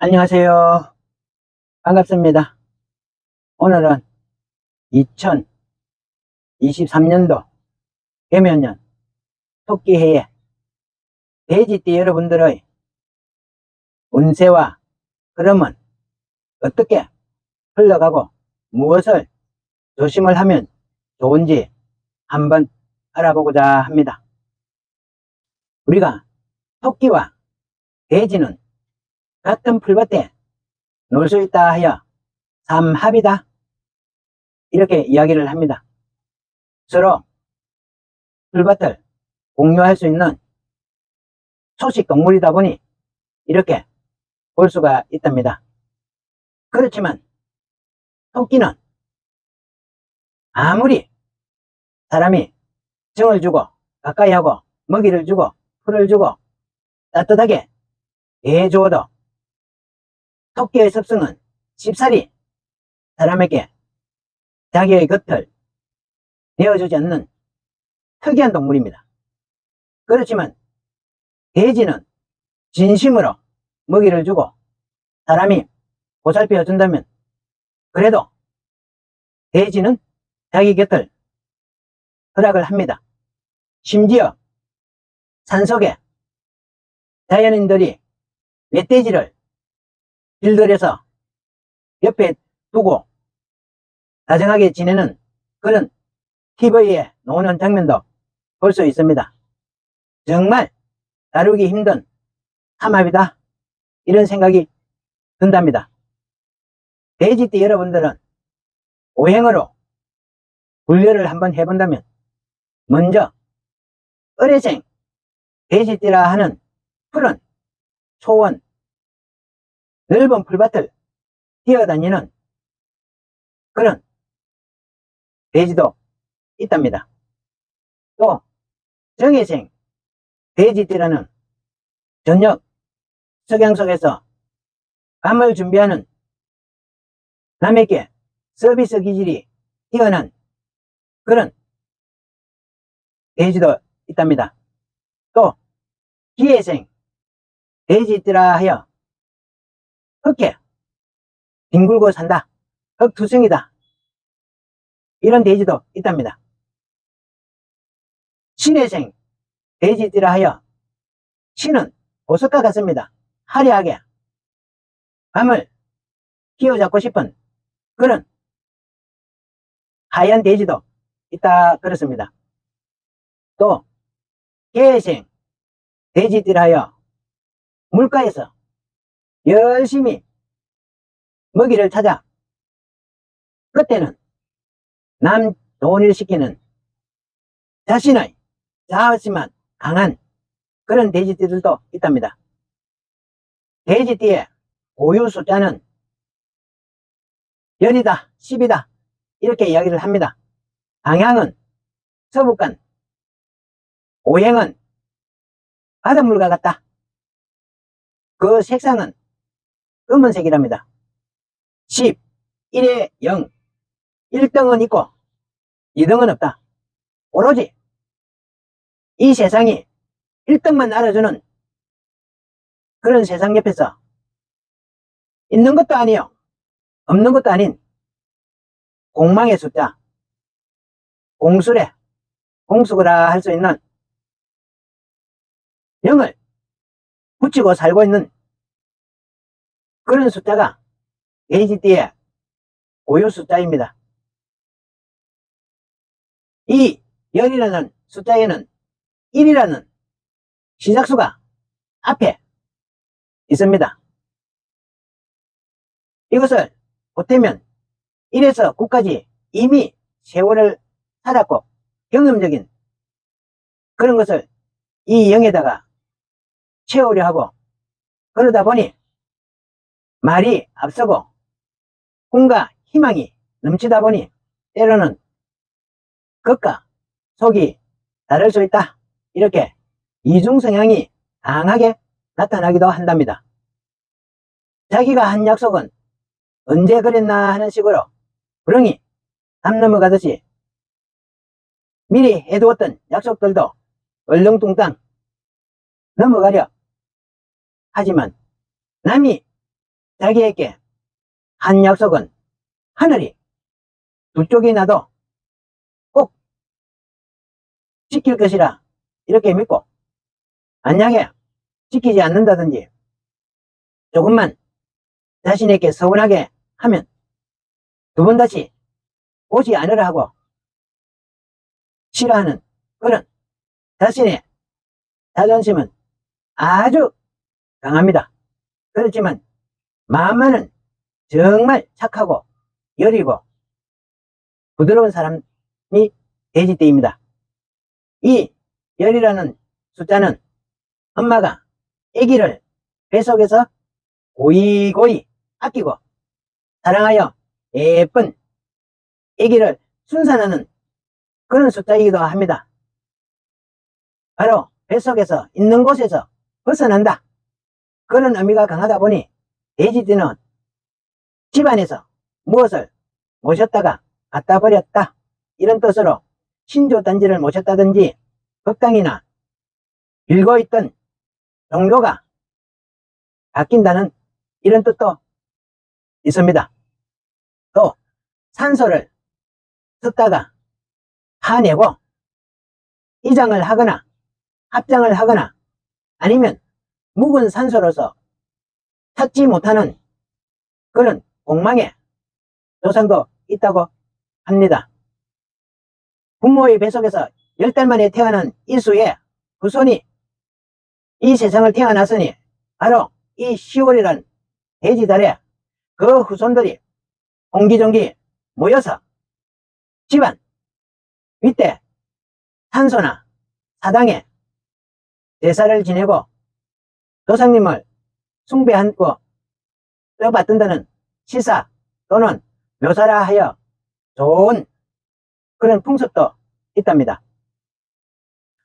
안녕하세요. 반갑습니다. 오늘은 2023년도 개묘년 토끼해에 돼지띠 여러분들의 운세와 흐름은 어떻게 흘러가고 무엇을 조심을 하면 좋은지 한번 알아보고자 합니다. 우리가 토끼와 돼지는 같은 풀밭에 놀 수 있다 하여 삼합이다 이렇게 이야기를 합니다. 서로 풀밭을 공유할 수 있는 초식 동물이다 보니 이렇게 볼 수가 있답니다. 그렇지만 토끼는 아무리 사람이 정을 주고 가까이 하고 먹이를 주고 풀을 주고 따뜻하게 대해주어도 토끼의 습성은 쉽사리 사람에게 자기의 곁을 내어주지 않는 특이한 동물입니다. 그렇지만 돼지는 진심으로 먹이를 주고 사람이 보살펴 준다면 그래도 돼지는 자기 곁을 허락을 합니다. 심지어 산속에 자연인들이 멧돼지를 길들여서 옆에 두고 다정하게 지내는 그런 TV에 나오는 장면도 볼 수 있습니다. 정말 다루기 힘든 삼합이다 이런 생각이 든답니다. 돼지띠 여러분들은 오행으로 분류를 한번 해본다면 먼저 어레생 돼지띠라 하는 푸른 초원 넓은 풀밭을 뛰어다니는 그런 돼지도 있답니다. 또 정해생 돼지띠라는 저녁 석양 속에서 밤을 준비하는 남에게 서비스 기질이 뛰어난 그런 돼지도 있답니다. 또 기회생 돼지띠라 하여 흑해 뒹굴고 산다 흑투성이다 이런 돼지도 있답니다. 신해생 돼지띠라 하여 신은 보석과 같습니다. 화려하게 밤을 휘어잡고 싶은 그런 하얀 돼지도 있다 그렇습니다. 또 개생 돼지띠라 하여 물가에서 열심히 먹이를 찾아 끝에는 남 좋은 일 시키는 자신의 자하지만 강한 그런 돼지띠들도 있답니다. 돼지띠의 고유 숫자는 10이다 10이다 이렇게 이야기를 합니다. 방향은 서북간, 오행은 바닷물과 같다. 그 색상은 검은색이랍니다. 10, 1에 0, 1등은 있고 2등은 없다. 오로지 이 세상이 1등만 알아주는 그런 세상 옆에서 있는 것도 아니요 없는 것도 아닌 공망의 숫자, 공술에 공수거라 할 수 있는 0을 붙이고 살고 있는 그런 숫자가 돼지띠의 고유 숫자입니다. 이 0이라는 숫자에는 1이라는 시작수가 앞에 있습니다. 이것을 보태면 1에서 9까지 이미 세월을 살았고 경험적인 그런 것을 이 0에다가 채우려 하고 그러다 보니 말이 앞서고 꿈과 희망이 넘치다 보니 때로는 겉과 속이 다를 수 있다. 이렇게 이중 성향이 강하게 나타나기도 한답니다. 자기가 한 약속은 언제 그랬나 하는 식으로 부렁이 담 넘어가듯이 미리 해두었던 약속들도 얼렁뚱땅 넘어가려 하지만 남이 자기에게 한 약속은 하늘이 두 쪽이 나도 꼭 지킬 것이라 이렇게 믿고 만약에 지키지 않는다든지 조금만 자신에게 서운하게 하면 두 번 다시 오지 않으라 하고 싫어하는 그런 자신의 자존심은 아주 강합니다. 그렇지만 마음만은 정말 착하고 여리고 부드러운 사람이 돼지띠입니다. 이 열이라는 숫자는 엄마가 아기를 뱃속에서 고이고이 아끼고 사랑하여 예쁜 아기를 순산하는 그런 숫자이기도 합니다. 바로 뱃속에서 있는 곳에서 벗어난다. 그런 의미가 강하다 보니 돼지띠는 집안에서 무엇을 모셨다가 갖다 버렸다. 이런 뜻으로 신조단지를 모셨다든지 법당이나 빌고 있던 종교가 바뀐다는 이런 뜻도 있습니다. 또 산소를 섞다가 파내고 이장을 하거나 합장을 하거나 아니면 묵은 산소로서 찾지 못하는 그런 공망의 조상도 있다고 합니다. 부모의 뱃속에서 10달 만에 태어난 이수의 후손이 이 세상을 태어났으니 바로 이 10월이란 돼지달에 그 후손들이 옹기종기 모여서 집안 밑에 산소나 사당에 제사를 지내고 조상님을 숭배하고 떠받든다는 시사 또는 묘사라 하여 좋은 그런 풍습도 있답니다.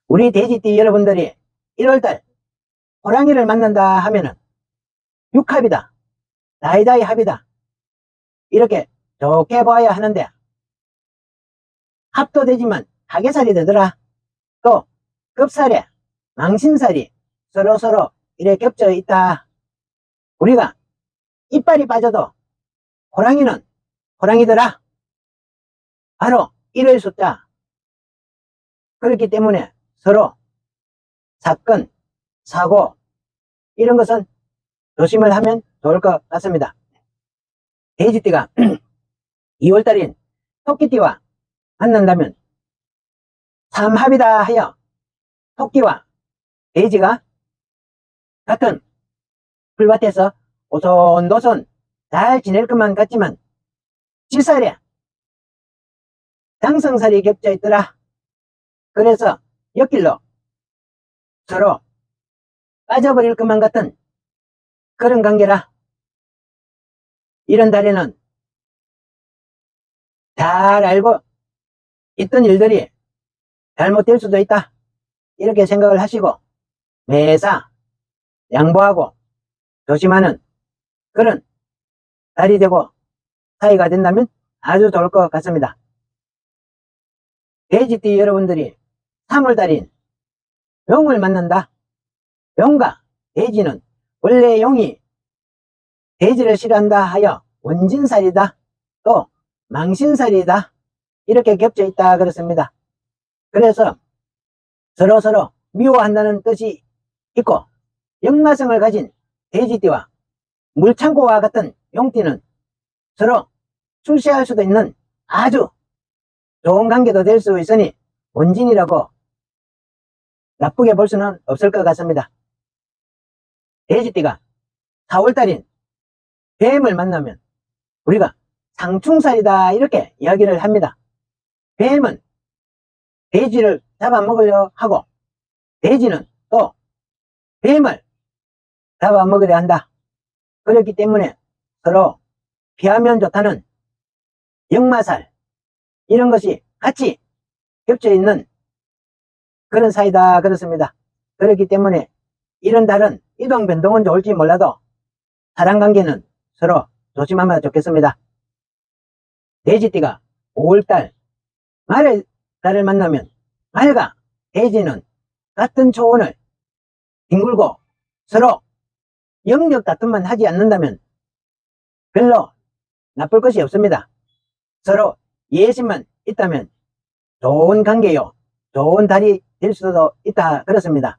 우리 돼지띠 여러분들이 1월달 호랑이를 만난다 하면은 육합이다, 다이다이 합이다 이렇게 좋게 보아야 하는데 합도 되지만 하계살이 되더라. 또 급살에 망신살이 서로서로 이래 겹쳐 있다. 우리가 이빨이 빠져도 호랑이는 호랑이더라. 바로 1월 숫자. 그렇기 때문에 서로 사건, 사고 이런 것은 조심을 하면 좋을 것 같습니다. 돼지띠가 2월달인 토끼띠와 만난다면 삼합이다 하여 토끼와 돼지가 같은 풀밭에서 오손도손 잘 지낼 것만 같지만 지살에 장성살이 겹쳐 있더라. 그래서 옆길로 서로 빠져버릴 것만 같은 그런 관계라. 이런 달에는 잘 알고 있던 일들이 잘못될 수도 있다. 이렇게 생각을 하시고 매사 양보하고 조심하는 그런 달이 되고 사이가 된다면 아주 좋을 것 같습니다. 돼지띠 여러분들이 3월달인 용을 만난다. 용과 돼지는 원래 용이 돼지를 싫어한다 하여 원진살이다. 또 망신살이다. 이렇게 겹쳐 있다 그렇습니다. 그래서 서로서로 미워한다는 뜻이 있고 역마성을 가진 돼지띠와 물창고와 같은 용띠는 서로 출세할 수도 있는 아주 좋은 관계도 될 수 있으니 원진이라고 나쁘게 볼 수는 없을 것 같습니다. 돼지띠가 4월달인 뱀을 만나면 우리가 상충살이다 이렇게 이야기를 합니다. 뱀은 돼지를 잡아먹으려 하고 돼지는 또 뱀을 잡아먹으려 한다. 그렇기 때문에 서로 피하면 좋다는 역마살 이런 것이 같이 겹쳐 있는 그런 사이다 그렇습니다. 그렇기 때문에 이런 달은 이동 변동은 좋을지 몰라도 사랑관계는 서로 조심하면 좋겠습니다. 돼지띠가 5월달 말의 달을 만나면 말과 돼지는 같은 초원을 뒹굴고 서로 영역 다툼만 하지 않는다면 별로 나쁠 것이 없습니다. 서로 이해심만 있다면 좋은 관계요, 좋은 달이 될 수도 있다 그렇습니다.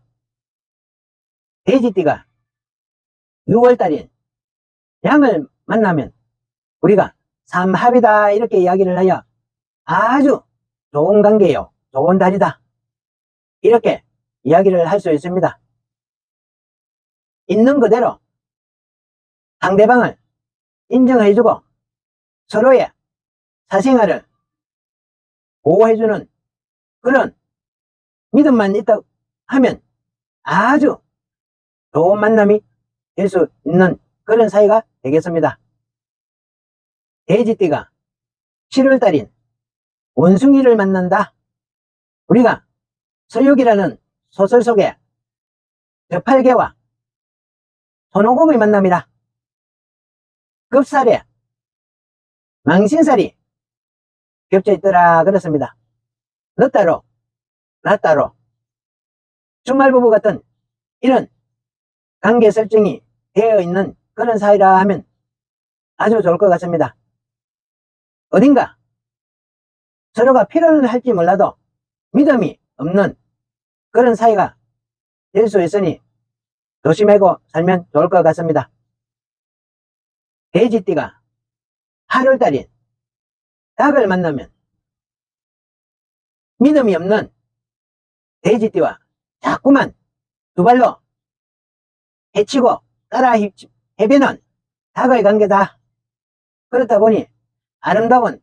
돼지띠가 6월달인 양을 만나면 우리가 삼합이다 이렇게 이야기를 하여 아주 좋은 관계요, 좋은 달이다 이렇게 이야기를 할 수 있습니다. 있는 그대로 상대방을 인정해주고 서로의 사생활을 보호해주는 그런 믿음만 있다 하면 아주 좋은 만남이 될 수 있는 그런 사이가 되겠습니다. 돼지띠가 7월달인 원숭이를 만난다. 우리가 서육이라는 소설 속에 저팔계와 손오공의 만남이라 급살에 망신살이 겹쳐 있더라 그렇습니다. 너 따로 나 따로 주말부부 같은 이런 관계 설정이 되어 있는 그런 사이라 하면 아주 좋을 것 같습니다. 어딘가 서로가 필요는 할지 몰라도 믿음이 없는 그런 사이가 될 수 있으니 조심하고 살면 좋을 것 같습니다. 돼지띠가 8월달인 닭을 만나면 믿음이 없는 돼지띠와 자꾸만 두 발로 해치고 따라 헤비는 닭의 관계다. 그렇다 보니 아름다운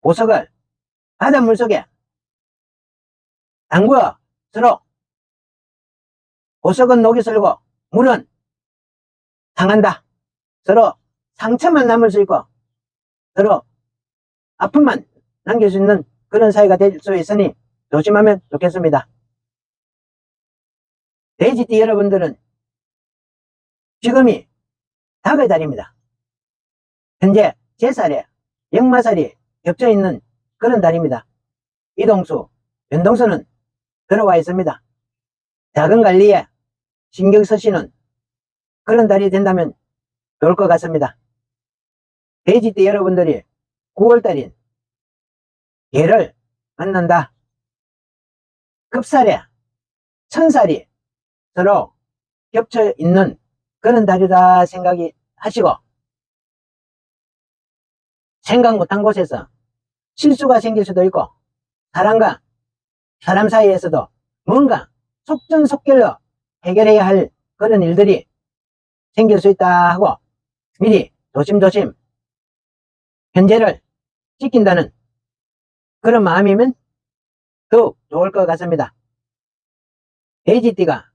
보석을 바닷물 속에 담그어 서로 보석은 녹이 슬고 물은 상한다. 서로 상처만 남을 수 있고 서로 아픔만 남길 수 있는 그런 사이가 될 수 있으니 조심하면 좋겠습니다. 돼지띠 여러분들은 지금이 닭의 달입니다. 현재 제살에 역마살이 겹쳐 있는 그런 달입니다. 이동수, 변동수는 들어와 있습니다. 작은 관리에 신경 쓰시는 그런 달이 된다면 좋을 것 같습니다. 돼지띠 여러분들이 9월달인 개를 만난다. 급살에 천살이 서로 겹쳐 있는 그런 달이다 생각이 하시고 생각 못한 곳에서 실수가 생길 수도 있고 사람과 사람 사이에서도 뭔가 속전속결로 해결해야 할 그런 일들이 생길 수 있다 하고 미리 조심조심 현재를 지킨다는 그런 마음이면 더욱 좋을 것 같습니다. 돼지띠가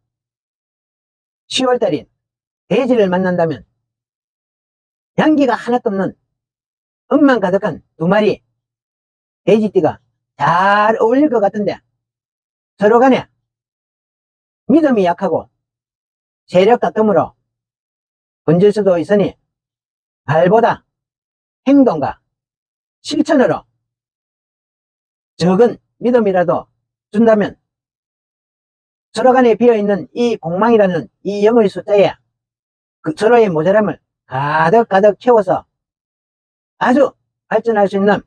10월달인 돼지를 만난다면 양기가 하나도 없는 음만 가득한 두 마리 돼지띠가 잘 어울릴 것 같은데 서로 간에 믿음이 약하고 세력 다툼으로 번질 수도 있으니 말보다 행동과 실천으로 적은 믿음이라도 준다면 서로 간에 비어있는 이 공망이라는 이 영의 숫자에 그 서로의 모자람을 가득 채워서 아주 발전할 수 있는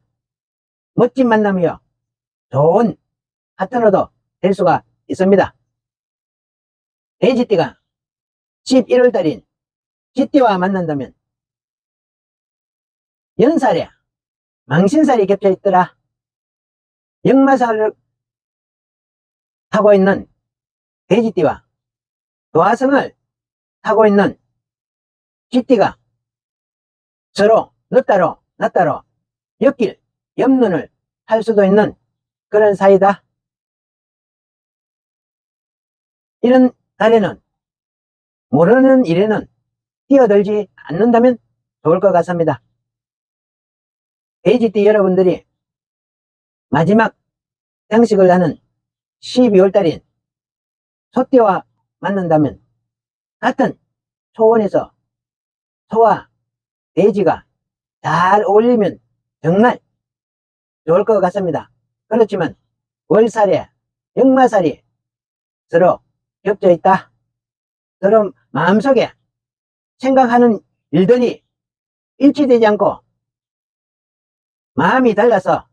멋진 만남이요 좋은 파트너도 될 수가 있습니다. 돼지띠가 11월달인 쥐띠와 만난다면 연살에 망신살이 겹쳐 있더라. 역마살을 타고 있는 돼지띠와 도화성을 타고 있는 쥐띠가 서로 너 따로 나 따로 엮일 옆눈을 할 수도 있는 그런 사이다. 이런 달에는 모르는 일에는 뛰어들지 않는다면 좋을 것 같습니다. 돼지띠 여러분들이 마지막 장식을 하는 12월달인 소띠와 만난다면 같은 초원에서 소와 돼지가 잘 어울리면 정말 좋을 것 같습니다. 그렇지만 월살에 역마살이 서로 겹쳐 있다. 서로 마음속에 생각하는 일들이 일치되지 않고 마음이 달라서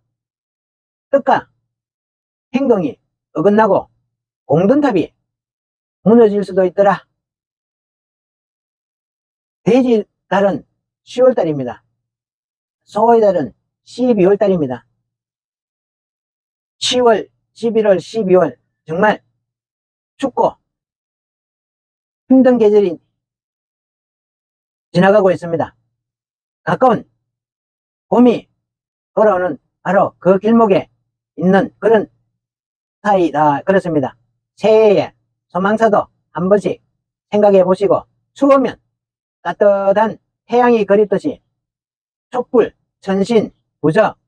뜻과 행동이 어긋나고 공든탑이 무너질 수도 있더라. 돼지 달은 10월달입니다. 소의 달은 12월달입니다. 10월, 11월, 12월 정말 춥고 힘든 계절이 지나가고 있습니다. 가까운 봄이 돌아오는 바로 그 길목에 있는 그런 사이다. 그렇습니다. 새해에 소망사도 한 번씩 생각해 보시고, 추우면 따뜻한 태양이 그립듯이 촛불, 천신, 부적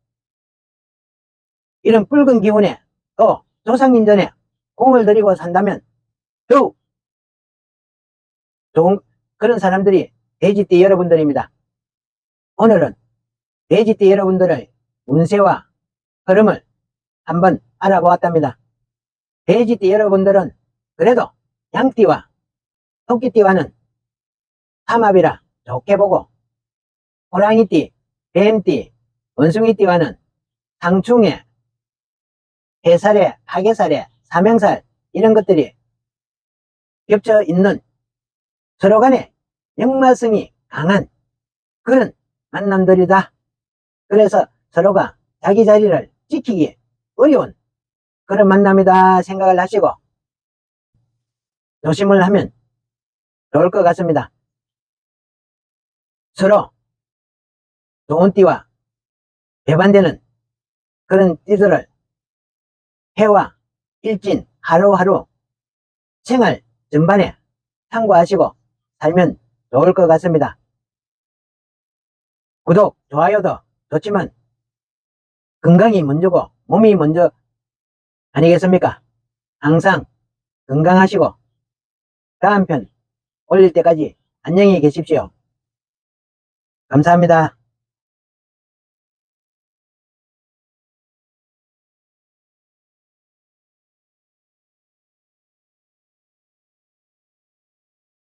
이런 붉은 기운에 또 조상님 전에 공을 들이고 산다면 더욱 좋은 그런 사람들이 돼지띠 여러분들입니다. 오늘은 돼지띠 여러분들의 운세와 흐름을 한번 알아보았답니다. 돼지띠 여러분들은 그래도 양띠와 토끼띠와는 삼합이라 좋게 보고, 호랑이띠, 뱀띠, 원숭이띠와는 상충에, 해살에, 파괴살에, 사명살 이런 것들이 겹쳐 있는 서로 간에 역마성이 강한 그런 만남들이다. 그래서 서로가 자기 자리를 지키기 어려운 그런 만남이다 생각을 하시고 조심을 하면 좋을 것 같습니다. 서로 좋은 띠와 배반되는 그런 띠들을 해와 일진 하루하루 생활 전반에 참고하시고 살면 좋을 것 같습니다. 구독, 좋아요도 좋지만 건강이 먼저고 몸이 먼저 아니겠습니까? 항상 건강하시고 다음 편 올릴 때까지 안녕히 계십시오. 감사합니다.